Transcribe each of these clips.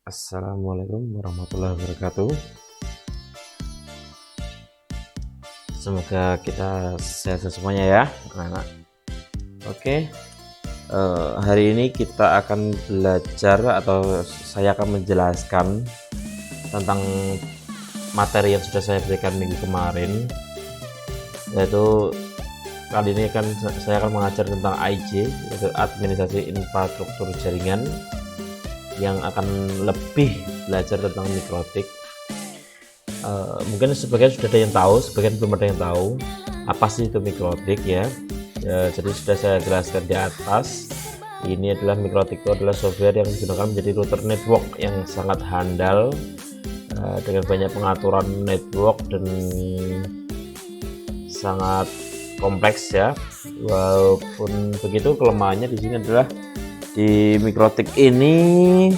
Assalamualaikum warahmatullahi wabarakatuh. Semoga kita sehat semuanya ya, anak-anak. Oke, hari ini kita akan belajar atau saya akan menjelaskan tentang materi yang sudah saya berikan minggu kemarin, yaitu kali ini saya akan mengajar tentang AIJ, yaitu administrasi infrastruktur jaringan, yang akan lebih belajar tentang mikrotik. Mungkin sebagian sudah ada yang tahu, sebagian belum ada yang tahu apa sih itu mikrotik ya. Jadi sudah saya jelaskan di atas. Ini adalah mikrotik, itu adalah software yang digunakan menjadi router network yang sangat handal dengan banyak pengaturan network dan sangat kompleks ya. Walaupun begitu, kelemahannya di sini adalah di mikrotik ini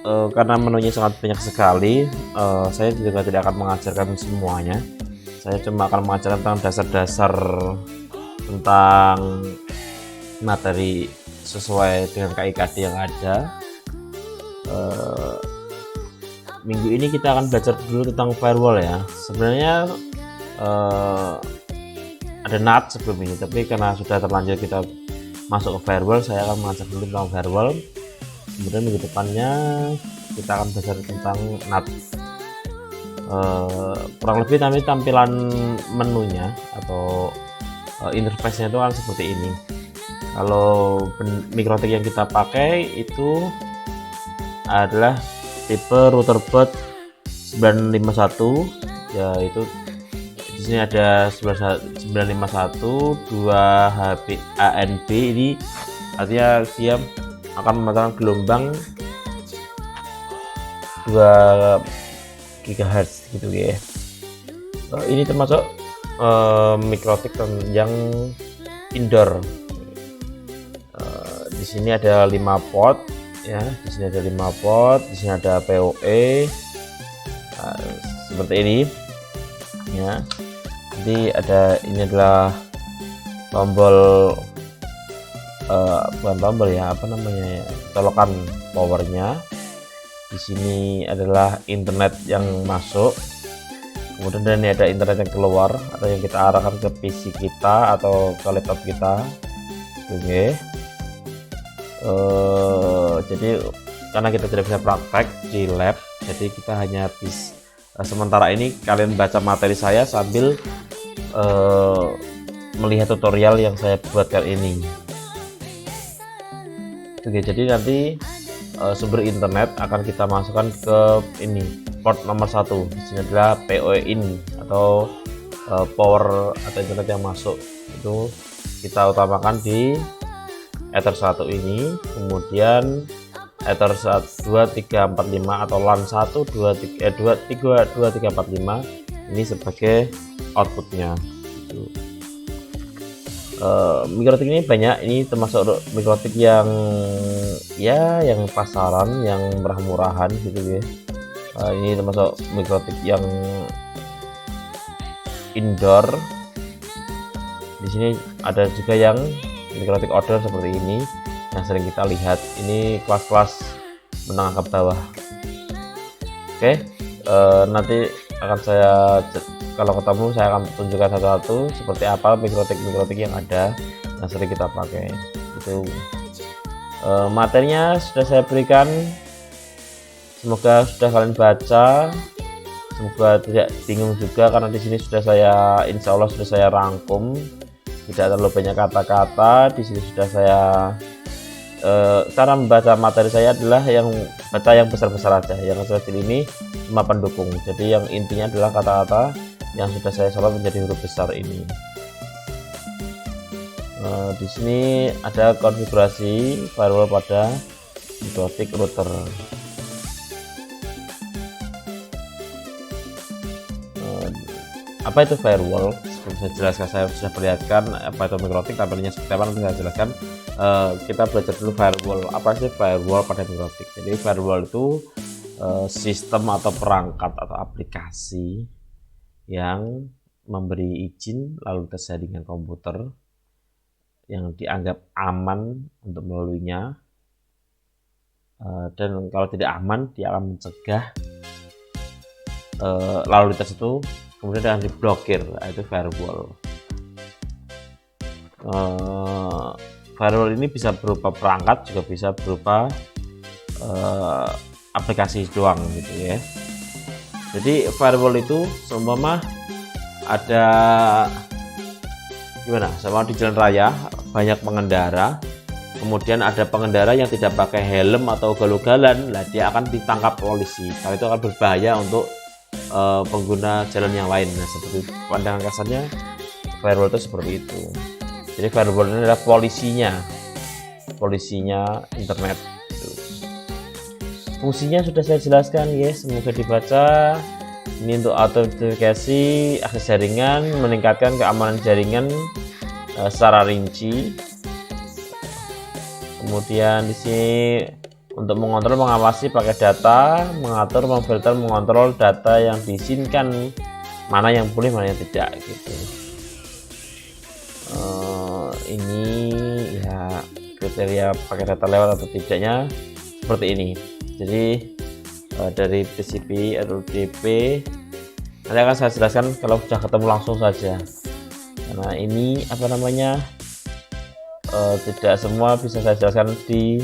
karena menunya sangat banyak sekali, saya juga tidak akan mengajarkan semuanya. Saya cuma akan mengajarkan tentang dasar-dasar tentang materi sesuai dengan KIKD yang ada. Minggu ini kita akan belajar dulu tentang firewall ya. Sebenarnya ada NAT sebelum ini, tapi karena sudah terlanjur kita masuk ke firewall, saya akan mengajar dulu tentang firewall. Kemudian minggu depannya kita akan belajar tentang NAT. Kurang lebih nanti tampilan menunya atau interface-nya itu kan seperti ini. Kalau mikrotik yang kita pakai itu adalah tipe router port 951, yaitu di sini ada 951 2 HP ANB. Ini artinya dia akan memancarkan gelombang 2 GHz gitu ya. Ini termasuk mikrotik yang indoor. Di sini ada 5 port ya, di sini ada 5 port, di sini ada PoE seperti ini ya. Jadi ini adalah tombol bukan tombol ya, apa namanya ya, colokan powernya. Di sini adalah internet yang masuk, kemudian ini ada internet yang keluar atau yang kita arahkan ke PC kita atau ke laptop kita. Oke. Jadi karena kita tidak bisa praktek di lab, jadi kita hanya bisa sementara ini kalian baca materi saya sambil melihat tutorial yang saya buatkan ini. Oke, jadi nanti sumber internet akan kita masukkan ke ini port nomor 1. Di sini adalah PoE in atau power atau internet yang masuk, itu kita utamakan di Ether 1 ini, kemudian Ether 2345 atau LAN 12345 ini sebagai outputnya gitu. Mikrotik ini banyak, ini termasuk mikrotik yang ya yang pasaran, yang murah-murahan gitu ya. Ini termasuk mikrotik yang indoor. Di sini ada juga yang mikrotik outdoor seperti ini yang sering kita lihat. Ini kelas-kelas menengah ke bawah. Oke, nanti akan saya, kalau ketemu saya akan tunjukkan satu-satu seperti apa mikrotik yang ada yang sering kita pakai. Itu materinya sudah saya berikan, semoga sudah kalian baca, semoga tidak bingung juga karena di sini sudah saya, insya Allah sudah saya rangkum, tidak terlalu banyak kata-kata. Di sini sudah saya cara membaca materi saya adalah yang baca yang besar-besar aja, yang kecil ini cuma pendukung. Jadi yang intinya adalah kata-kata yang sudah saya sorot menjadi huruf besar ini. Di sini ada konfigurasi firewall pada mikrotik router. Apa itu firewall? Seperti saya jelaskan, saya sudah perlihatkan apa itu mikrotik, tampilnya seperti apa nanti saya jelaskan. Kita belajar dulu firewall. Apa sih firewall pada mikrotik? Jadi firewall itu sistem atau perangkat atau aplikasi yang memberi izin lalu lintas jaringan komputer yang dianggap aman untuk melaluinya dan kalau tidak aman dia akan mencegah lalu lintas itu kemudian akan diblokir, yaitu firewall. Firewall ini bisa berupa perangkat, juga bisa berupa aplikasi doang gitu ya. Jadi firewall itu seumpama ada gimana, sama di jalan raya banyak pengendara, kemudian ada pengendara yang tidak pakai helm atau ugal-ugalan, lah dia akan ditangkap polisi karena itu akan berbahaya untuk pengguna jalan yang lain. Nah, seperti pandangan kasarnya firewall itu seperti itu. Jadi firewall ini adalah polisinya internet. Fungsinya sudah saya jelaskan guys, semoga dibaca. Ini untuk autentikasi akses jaringan, meningkatkan keamanan jaringan secara rinci. Kemudian di sini untuk mengontrol, mengawasi pakai data, mengatur, memfilter, mengontrol data yang diizinkan, mana yang boleh, mana yang tidak gitu. Ini ya kriteria pakai data lewat atau tidaknya seperti ini. Jadi dari TCP atau DP nanti akan saya jelaskan kalau sudah ketemu langsung saja, karena ini apa namanya tidak semua bisa saya jelaskan di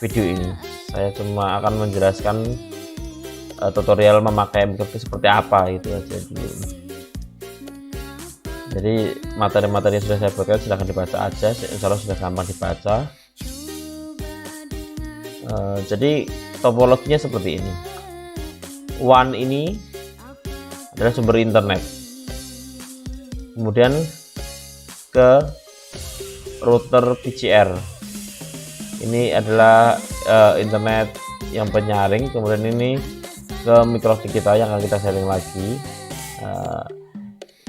video ini. Saya cuma akan menjelaskan tutorial memakai MikroTik seperti apa itu aja dulu. Jadi materi-materi yang sudah saya buatkan silahkan dibaca aja, insya Allah sudah gampang dibaca. Jadi topologinya seperti ini. WAN ini adalah sumber internet, kemudian ke router PCR ini adalah internet yang penyaring, kemudian ini ke MikroTik kita yang akan kita sharing lagi.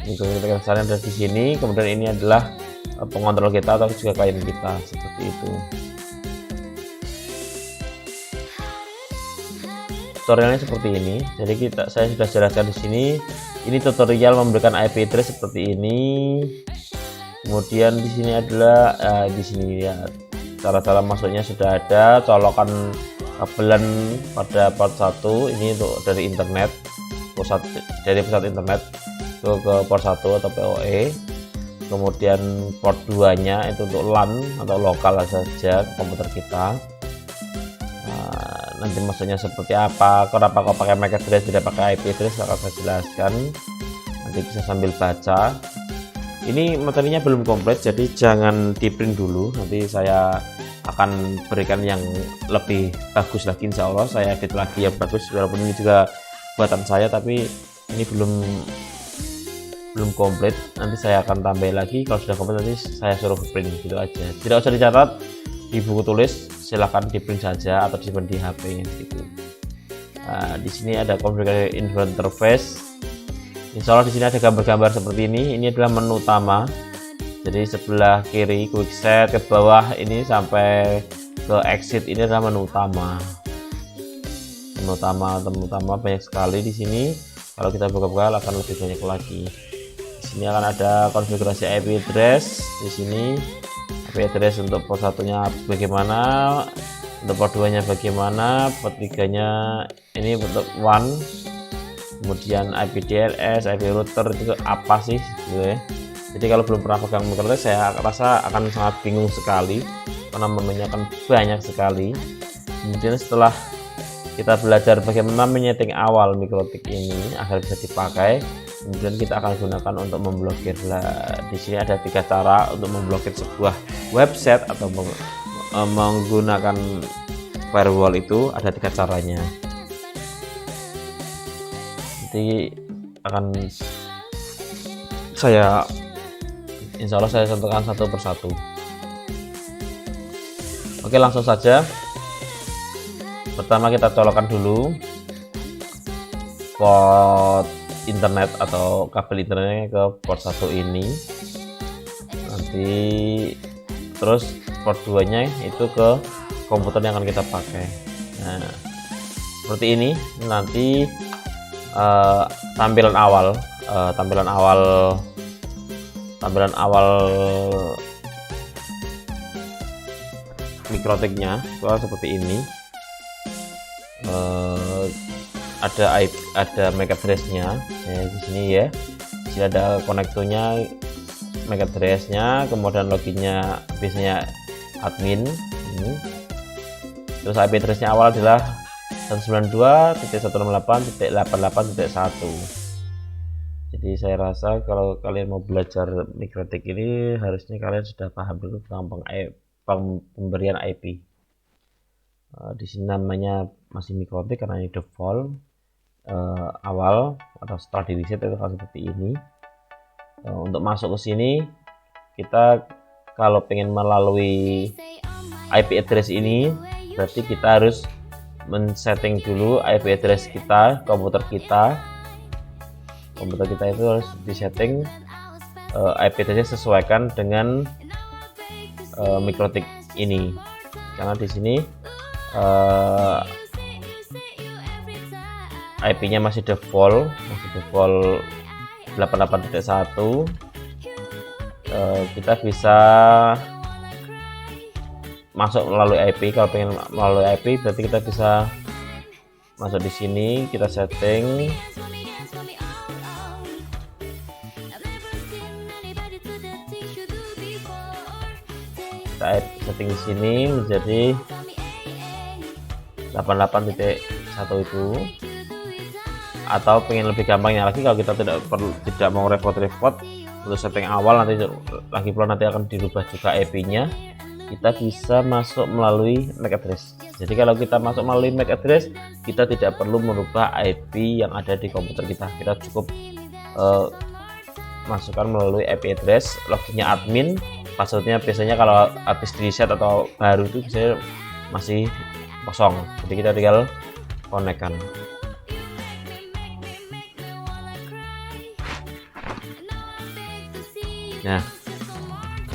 MikroTik kita sharing ada di sini, kemudian ini adalah pengontrol kita atau juga klien kita, seperti itu. Tutorialnya seperti ini. Jadi saya sudah jelaskan di sini. Ini tutorial memberikan IP address seperti ini. Kemudian di sini adalah di sini ya cara-cara masuknya sudah ada, colokan kabelan pada port 1 ini untuk dari internet, pusat internet ke port 1 atau PoE. Kemudian port 2 nya itu untuk LAN atau lokal saja komputer kita. Nanti maksudnya seperti apa, kenapa kok pakai MAC address tidak pakai IP address akan saya jelaskan, nanti bisa sambil baca. Ini materinya belum komplit, jadi jangan di print dulu, nanti saya akan berikan yang lebih bagus lagi, insya Allah saya edit lagi yang bagus, walaupun ini juga buatan saya tapi ini belum komplit, nanti saya akan tambah lagi. Kalau sudah komplit nanti saya suruh print gitu aja, tidak usah dicatat di buku tulis, silahkan di print saja atau disimpan di HP-nya gitu. Di sini ada konfigurasi interface. Insya Allah di sini ada gambar-gambar seperti ini. Ini adalah menu utama. Jadi sebelah kiri quick set, ke bawah ini sampai ke exit ini adalah menu utama. Menu utama banyak sekali di sini. Kalau kita buka-buka akan lebih banyak lagi. Di sini akan ada konfigurasi IP address. Di sini IP address untuk port 1-nya bagaimana, untuk port 2-nya bagaimana, port 3-nya ini untuk WAN, kemudian IP DNS, IP router itu apa sih gitu ya. Jadi kalau belum pernah pegang MikroTik saya rasa akan sangat bingung sekali karena menunya akan banyak sekali. Kemudian setelah kita belajar bagaimana menyeting awal MikroTik ini agar bisa dipakai, kemudian kita akan gunakan untuk memblokir. Di sini ada 3 cara untuk memblokir sebuah website atau menggunakan firewall, itu ada 3 caranya. Nanti akan saya insya Allah saya contohkan satu persatu. Oke, langsung saja. Pertama kita colokkan dulu port internet atau kabel internetnya ke port 1 ini, nanti terus port 2 nya itu ke komputer yang akan kita pakai. Nah seperti ini nanti tampilan awal MikroTiknya seperti ini. ada MAC address-nya di sini ya. Di sini ada konektornya, MAC address-nya, kemudian loginnya biasanya admin ini. Terus IP address-nya awal adalah 192.168.88.1. Jadi saya rasa kalau kalian mau belajar Mikrotik ini harusnya kalian sudah paham dulu tentang pemberian IP. Di sini namanya masih Mikrotik karena ini default awal atau setelah di reset itu akan seperti ini. Untuk masuk ke sini kita kalau pengen melalui IP address ini berarti kita harus men-setting dulu IP address kita, komputer kita itu harus disetting IP address sesuaikan dengan Mikrotik ini, karena di sini IP-nya masih default 88.1. Kita bisa masuk melalui IP. Kalau pengen melalui IP berarti kita bisa masuk di sini, kita setting setting di sini menjadi 88.1 itu. Atau pengen lebih gampangnya lagi, kalau kita tidak mau repot-repot untuk setting awal, nanti lagi pula nanti akan dirubah juga IP-nya, kita bisa masuk melalui MAC address. Jadi kalau kita masuk melalui MAC address, kita tidak perlu merubah IP yang ada di komputer kita. Kita cukup masukkan melalui IP address, loginnya admin, passwordnya biasanya kalau habis di reset atau baru itu biasanya masih kosong. Jadi kita tinggal konekkan. Nah,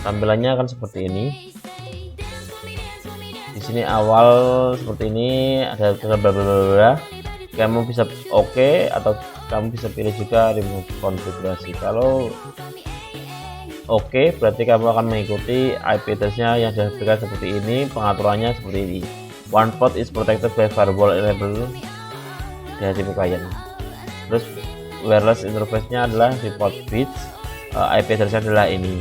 tampilannya akan seperti ini. Di sini awal seperti ini, ada bla bla bla. Kamu bisa oke atau kamu bisa pilih juga remove konfigurasi. Kalau oke, berarti kamu akan mengikuti IP address-nya yang sudah diberikan seperti ini, pengaturannya seperti ini. One port is protected by firewall enable dari klien. Terus wireless interface-nya adalah report bits. IP address-nya adalah ini.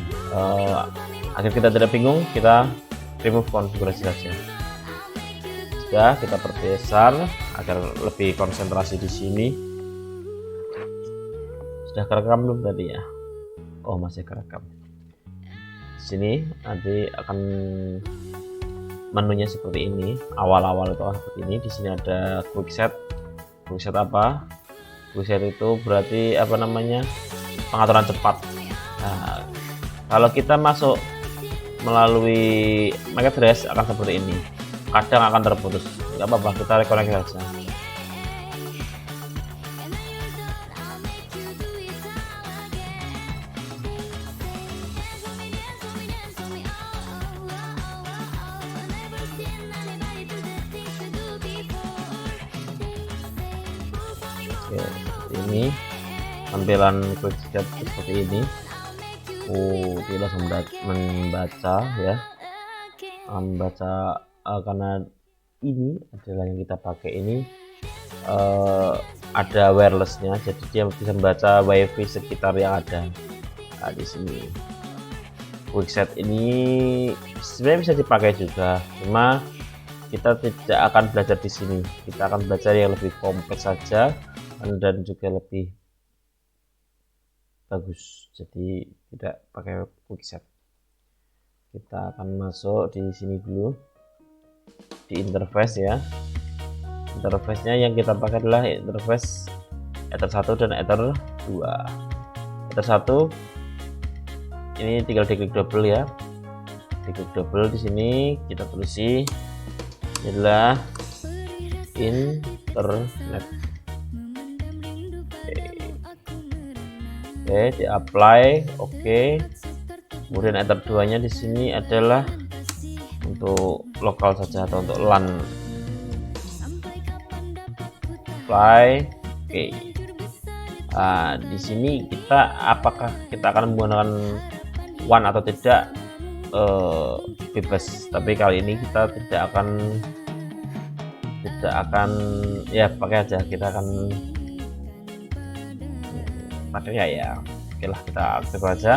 Agar kita tidak bingung, kita remove konfigurasi saja. Sudah, kita perbesar agar lebih konsentrasi di sini. Sudah kerekam belum tadi ya? Oh, masih kerekam. Di sini nanti akan menunya seperti ini. Awal-awal itu seperti ini. Di sini ada quick set. Quick set apa? Quick set itu berarti apa namanya? Pengaturan cepat. Nah, kalau kita masuk melalui MAC address akan seperti ini, kadang akan terputus, nggak apa-apa, kita reconnect saja. Oke, seperti ini tampilan quick set seperti ini. Dia langsung membaca ya, karena ini adalah yang kita pakai ini ada wirelessnya, jadi dia bisa membaca wifi sekitar yang ada. Nah, di sini quick set ini sebenarnya bisa dipakai juga, cuma kita tidak akan belajar di sini. Kita akan belajar yang lebih kompleks saja dan juga lebih bagus, jadi tidak pakai quick set. Kita akan masuk di sini dulu di interface ya. Interface-nya yang kita pakai adalah interface Ether 1 dan Ether 2. Ether 1 ini tinggal diklik double ya. Diklik double di sini kita tulis ini adalah internet. Oke, di apply, oke. Kemudian Ether 2 nya di sini adalah untuk lokal saja atau untuk LAN. Apply, oke. Nah, di sini kita apakah kita akan menggunakan WAN atau tidak, bebas. Tapi kali ini kita tidak akan tidak akan, ya pakai aja, kita akan pakai ya. Oke lah, kita aktif aja.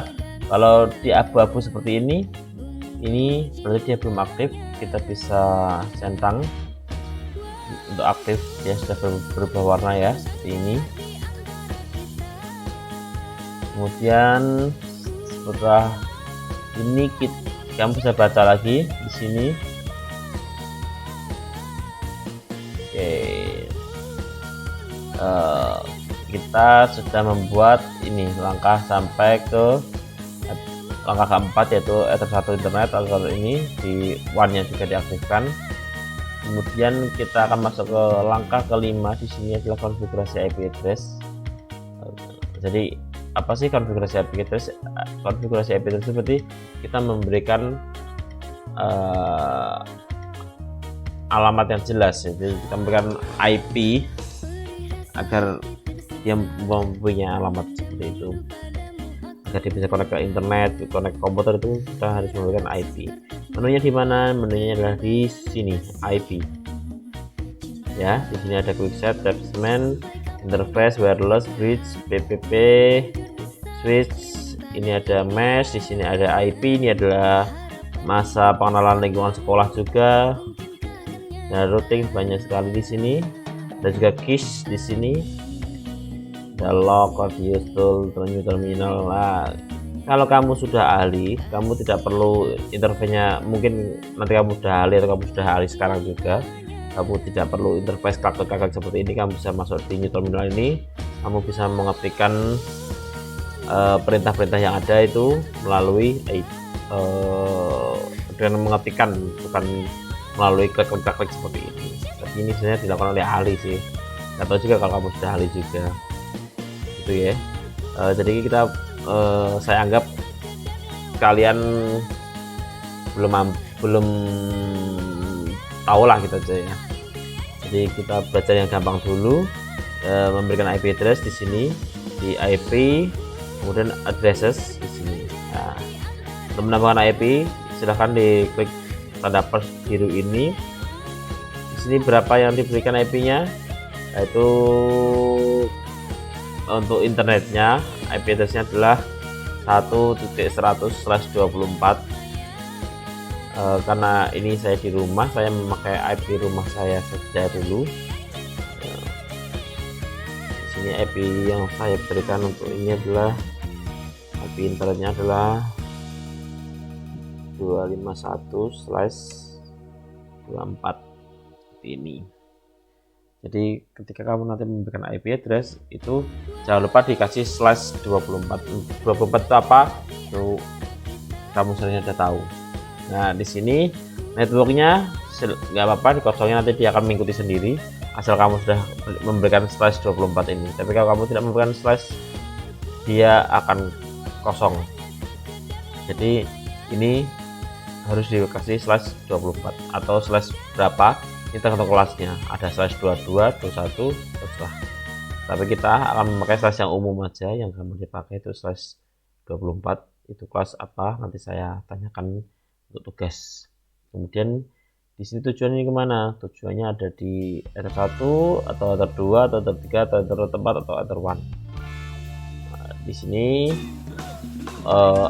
Kalau di abu-abu seperti ini berarti dia belum aktif. Kita bisa centang untuk aktif, dia sudah berubah warna ya seperti ini. Kemudian setelah ini kamu bisa baca lagi di sini. Oke, kita sudah membuat ini langkah sampai ke langkah keempat, yaitu Ether 1 internet. Atau ini di WAN-nya juga diaktifkan. Kemudian kita akan masuk ke langkah kelima. Di sini adalah konfigurasi IP address. Jadi apa sih konfigurasi IP address? Konfigurasi IP address seperti kita memberikan alamat yang jelas. Jadi kita memberikan IP agar dia mempunyai alamat seperti itu, agar dia bisa connect ke internet, connect komputer. Itu kita harus memberikan IP. Menunya di mana? Menunya adalah di sini, IP. Ya, di sini ada quick set, attachment, interface, wireless, bridge, PPP, switch. Ini ada mesh, di sini ada IP. Ini adalah masa pengenalan lingkungan sekolah juga. Dan routing banyak sekali di sini. Dan juga keys di sini. Ada log, radius tool, terminal. Nah, kalau kamu sudah ahli, kamu tidak perlu interface-nya. Mungkin nanti kamu sudah ahli atau kamu sudah ahli sekarang juga, kamu tidak perlu interface kakak seperti ini. Kamu bisa masuk di new terminal ini, kamu bisa mengetikkan perintah-perintah yang ada itu melalui dengan mengetikkan, bukan melalui klik-klik seperti ini. Tapi ini sebenarnya dilakukan oleh ahli sih, atau juga kalau kamu sudah ahli juga gitu ya. Jadi kita saya anggap kalian belum tahu lah gitu aja ya. Jadi kita belajar yang gampang dulu, memberikan IP address di sini, di IP, kemudian addresses di sini. Nah, untuk menambahkan IP silahkan diklik tanda plus biru ini. Di sini berapa yang diberikan IP-nya, yaitu untuk internetnya IP address-nya adalah 1.100/24. Karena ini saya di rumah, saya memakai IP rumah saya saja dulu. Di sini IP yang saya berikan untuk ini adalah IP internetnya adalah 251/24 seperti ini. Jadi ketika kamu nanti memberikan IP address itu jangan lupa dikasih /24. 24 itu apa? Itu kamu sebenarnya sudah tahu. Nah, di sini networknya nggak apa-apa dikosongin, nanti dia akan mengikuti sendiri asal kamu sudah memberikan /24 ini. Tapi kalau kamu tidak memberikan slash, dia akan kosong. Jadi ini harus dikasih /24 atau slash berapa, ini tergantung kelasnya, ada /22, 21, terserah. Tapi kita akan memakai slash yang umum aja, yang kamu dipakai itu /24. Itu kelas apa, nanti saya tanyakan untuk tugas. Kemudian di sini tujuannya kemana? Tujuannya ada di Ether 1 atau Ether 2 atau Ether 3 atau Ether 4 atau Ether 1. Nah, di sini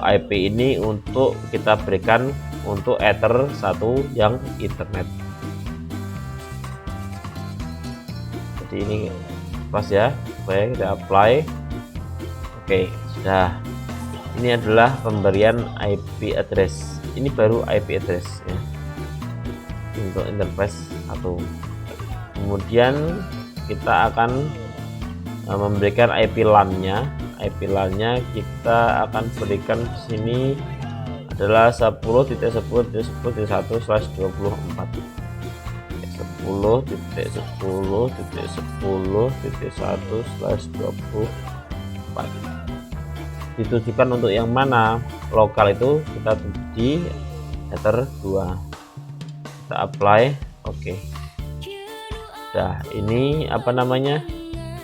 IP ini untuk kita berikan untuk Ether 1 yang internet. Jadi ini pas ya, supaya kita apply. Oke, sudah. Ini adalah pemberian IP address. Ini baru IP address ya, untuk interface 1. Kemudian kita akan memberikan IP LAN-nya. IP LAN-nya kita akan berikan di sini adalah 10.10.10.1/24. 10.10.10.1/24. Ditujukan untuk yang mana? Lokal itu kita tuju di Ether 2. Kita apply. Oke. Nah, ini apa namanya?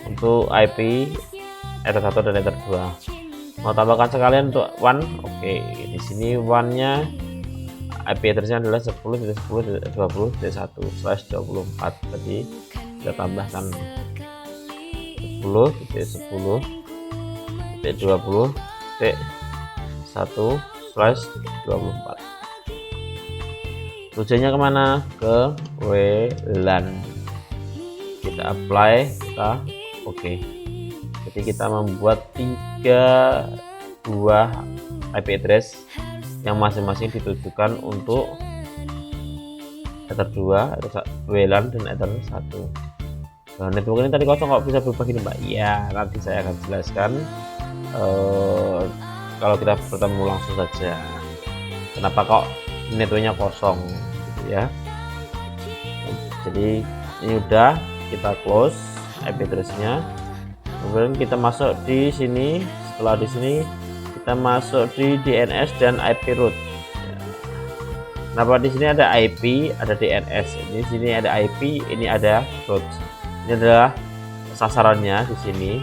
Untuk IP Ether 1 dan Ether 2. Mau tambahkan sekalian untuk WAN? Oke. Di sini WAN-nya IP address-nya adalah 10.10.20.1/24. Jadi kita tambahkan 10.10.20.1/24. tujuannya kemana? Ke WLAN. Kita apply, kita oke. Jadi kita membuat 3 buah IP address yang masing-masing ditujukan untuk Ether 2, WLAN dan Ether 1. Nah, network ini tadi kosong kok bisa berubah gini, Mbak? Ya, nanti saya akan jelaskan kalau kita bertemu langsung saja. Kenapa kok networknya kosong gitu ya. Jadi ini udah kita close IP address-nya. Kemudian kita masuk di sini. Setelah di sini kita masuk di DNS dan IP root. Kenapa di sini ada IP, ada DNS? Di sini ada IP, ini ada root. Ini adalah sasarannya di sini.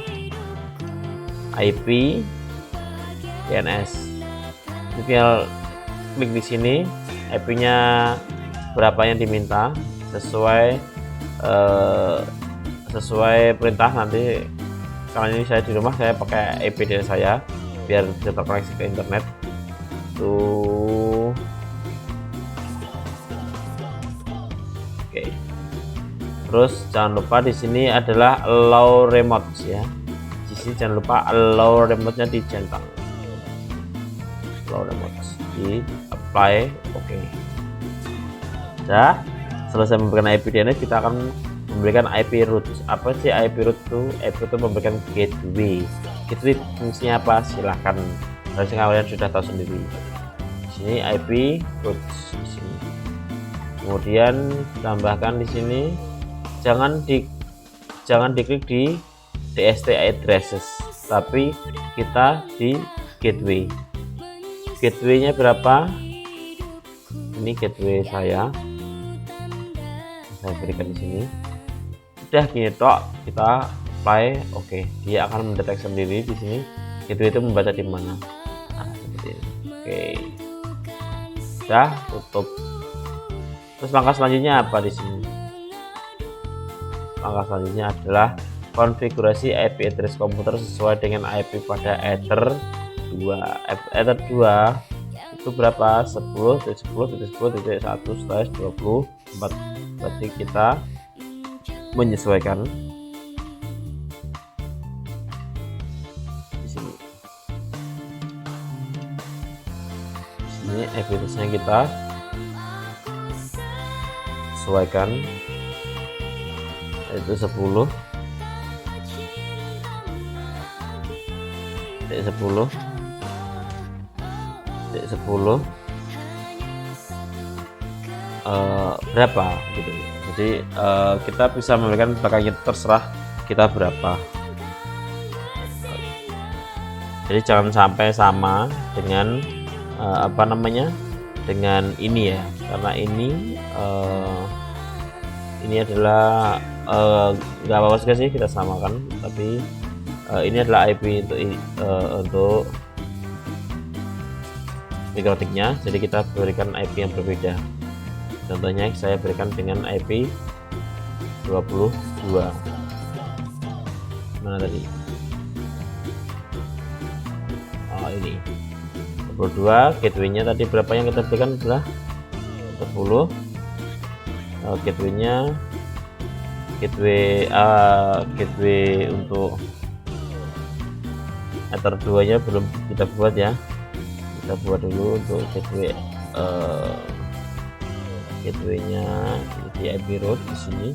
IP, DNS. Tinggal klik di sini, IP-nya berapa yang diminta sesuai perintah. Nanti karena ini saya di rumah, saya pakai IP dari saya biar bisa terkoneksi ke internet. Tuh, oke. Terus jangan lupa di sini adalah allow remote ya. Di sini jangan lupa allow remote-nya dicentang. Allow remote di apply, oke. Sudah selesai memberikan IP DNS, kita akan memberikan IP root. Apa sih IP root itu? IP root itu memberikan gateway. Gateway fungsinya apa? Silahkan, harusnya kalian sudah tahu sendiri. Di sini IP root di sini. Kemudian tambahkan di sini, jangan diklik di DST addresses, tapi kita di gateway. Gateway-nya berapa? Ini gateway saya berikan di sini. Udah gini tok, kita apply, oke. Dia akan mendeteksi sendiri di sini gateway itu membaca di mana. Nah, seperti ini. Oke. Udah, tutup. Terus langkah selanjutnya apa di sini? Langkah selanjutnya adalah konfigurasi IP address komputer sesuai dengan IP pada Ether 2. Ether 2 itu berapa? 10.10.10.1/24. Berarti kita menyesuaikan di sini. Di sini IP address-nya kita sesuaikan, itu 10 berapa gitu. Jadi kita bisa memberikan belakangnya, terserah kita berapa. Jadi jangan sampai sama dengan dengan ini ya, karena ini adalah nggak apa-apa juga sih kita samakan, tapi ini adalah IP untuk mikrotiknya, jadi kita berikan IP yang berbeda. Contohnya saya berikan dengan IP 22. Mana tadi? Oh, ini 22. Gateway-nya tadi berapa yang kita berikan? Adalah 10. Gateway-nya gateway untuk Ether 2 nya belum kita buat ya. Kita buat dulu untuk gateway-nya di IP root di sini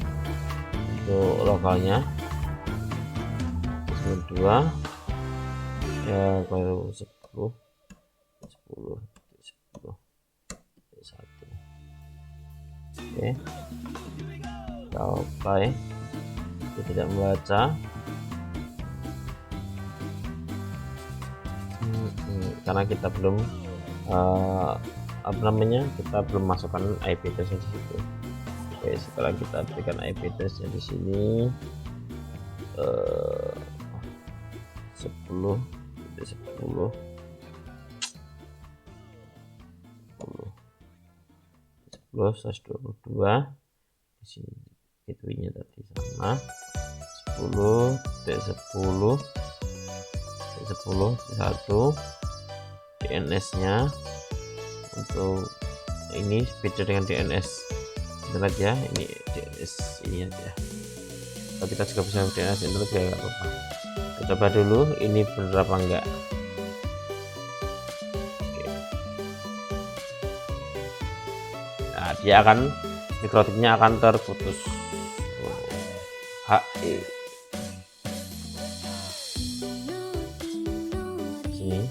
untuk lokalnya 2 ya, kalau 10 1. Oke, kita apply. Dia tidak membaca karena kita belum kita belum masukkan IP address di situ. Oke, setelah kita berikan IP address-nya di sini 10. 122 di sini gateway-nya tadi sama 10 T10 1 DNS-nya untuk ini beda dengan DNS internet ya, ini DNS ini aja. Kalau kita juga bisa DNS internet ya nggak apa-apa. Kita coba dulu ini bener apa enggak. Oke. Nah, dia akan mikrotiknya akan terputus. HE sini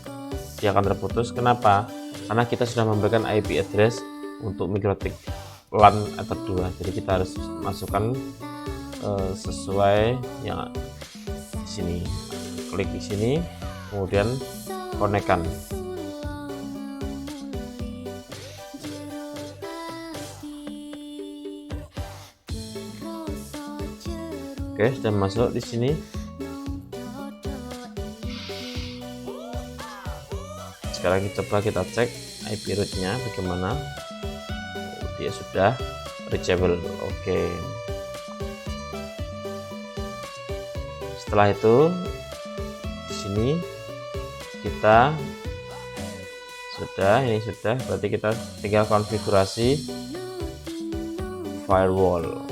dia akan terputus. Kenapa? Karena kita sudah memberikan IP address untuk mikrotik LAN atau 2, jadi kita harus masukkan sesuai yang di sini. Klik di sini, kemudian konekkan. Oke, sudah masuk di sini. Sekarang kita cek IP root-nya bagaimana. Dia sudah reachable. Oke. Setelah itu di sini kita sudah, berarti kita tinggal konfigurasi firewall.